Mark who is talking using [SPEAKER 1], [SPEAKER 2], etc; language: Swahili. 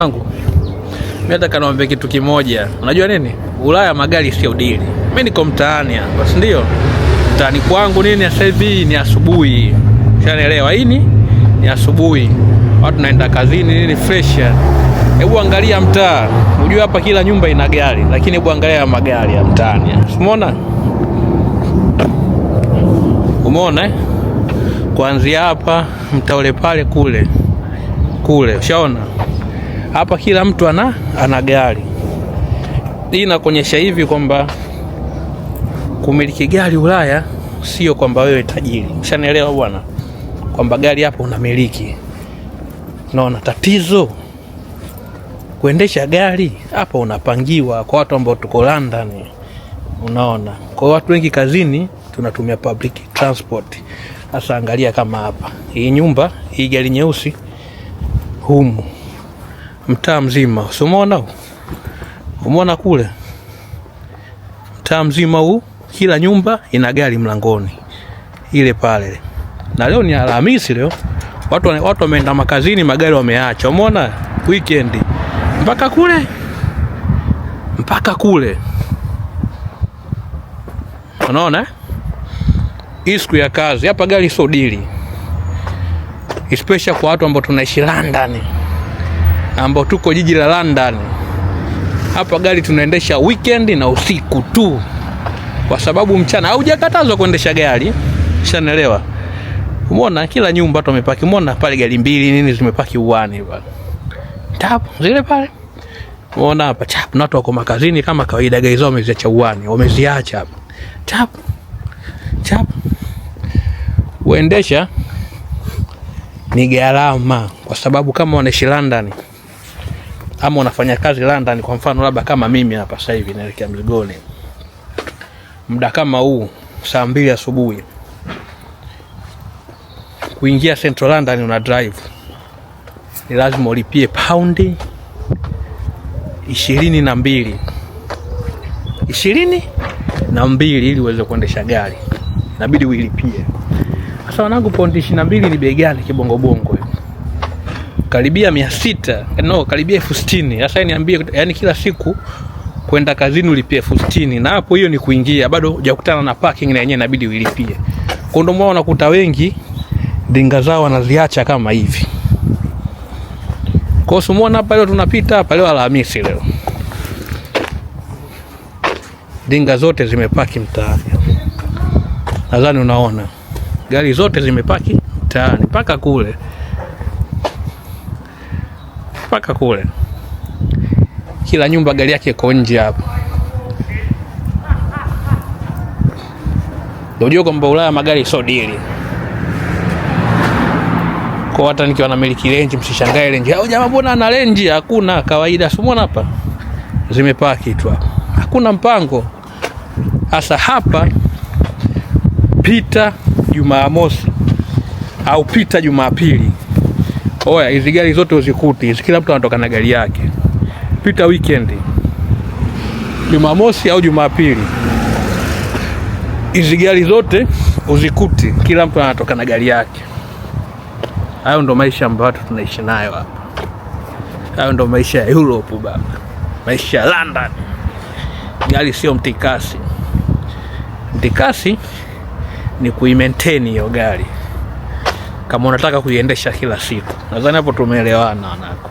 [SPEAKER 1] Mimi nataka niwaambie kitu kimoja. Unajua nini? Ulaya magari sio dili. Mimi niko mtaani hapa, si ndio? Mtaani kwangu nini sasa hivi ni asubuhi. Unaelewa hii ni asubuhi. Watu naenda kazini nini fresh. Hebu angalia mtaa. Unajua hapa kila nyumba ina gari, lakini hebu angalia magari ya mtaani. Umeona? Umeona kuanzia hapa mtaa ule pale kule. Ushaona? Hapa kila mtu ana gari. Hii inakuonyesha hivi kwamba kumiliki gari Ulaya sio kwamba wewe tajiri. Ushanielewa bwana? Kwamba gari hapo unamiliki. Unaona tatizo? Kuendesha gari hapa unapangiwa kwa watu ambao tuko London. Unaona? Kwa watu wengi kazini tunatumia public transport. Sasa angalia kama hapa. Hii nyumba, hii gari nyeusi humu mtaa mzima. Umeona kule? Mtaa mzima huu kila nyumba ina gari mlangoni. Ile pale. Na leo ni Alhamisi leo. Watu wameenda makazini, magari wameacha. Umeona? Weekend. Mpaka kule. Unaona? Hii siku ya kazi. Hapa gari sio dili. Especially kwa watu ambao tunaishi London. Ambao tuko jiji la London. Hapa gari tunaendesha weekend na usiku tu. Kwa sababu mchana haujakatazwa kuendesha gari. Ushanielewa? Umeona kila nyumba watu wamepaki. Umeona pale gari mbili nini zimepaki uani pale. Tap zile pale. Umeona hapa chap na watu wako makazini kama kawaida, gari zao wameziacha uani, wameziacha hapa. Chap. Uendesha ni gharama, kwa sababu kama wanaishi London ama unafanya kazi London, kwa mfano labda kama mimi hapa sasa hivi naelekea Mligoni, muda kama huu saa 2 asubuhi kuingia Central London una drive, ni lazima ulipie paundi 22 ili uweze kuendesha gari, inabidi uilipie. Sasa wanangu, paundi 22 ni bei gani kibongo bongo hiyo? Karibia 600, karibia 60,000. Sasa niambie, yani kila siku kwenda kazini ulipie 60,000, na hapo hiyo ni kuingia, bado hujakutana na parking na yenyewe inabidi uilipie. Kwa ndio maana unakuta wengi dinga zao wanaziacha kama hivi. Kwa sababu umeona hapa leo tunapita hapa leo Alhamisi leo. Dinga zote zimepaki mtaani. Nadhani unaona. Gari zote zimepaki mtaani mpaka kule. Kila nyumba gari yake iko nje hapa. Unajua kwamba Ulaya magari sio dili. Kwa hata nikiwa na miliki range msishangae range. Hao jamaa mbona ana range? Hakuna, kawaida. Umeona hapa? Zimepaki tu hapa. Hakuna mpango. Sasa hapa pita Jumamosi au pita Jumapili. Oya, hizi gari zote uzikuti. Kila mtu anatoka na gari yake. Pita weekend. Jumamosi au Jumapili. Hizi gari zote uzikuti. Kila mtu anatoka na gari yake. Hayo ndo maisha ambayo watu tunaishi nayo hapa. Hayo ndo maisha ya Europe baba. Maisha ya London. Gari sio mtikasi. Mtikasi ni kuimaintain hiyo gari kama unataka kuiendesha kila siku. Nadhani hapo tumeelewana wanako.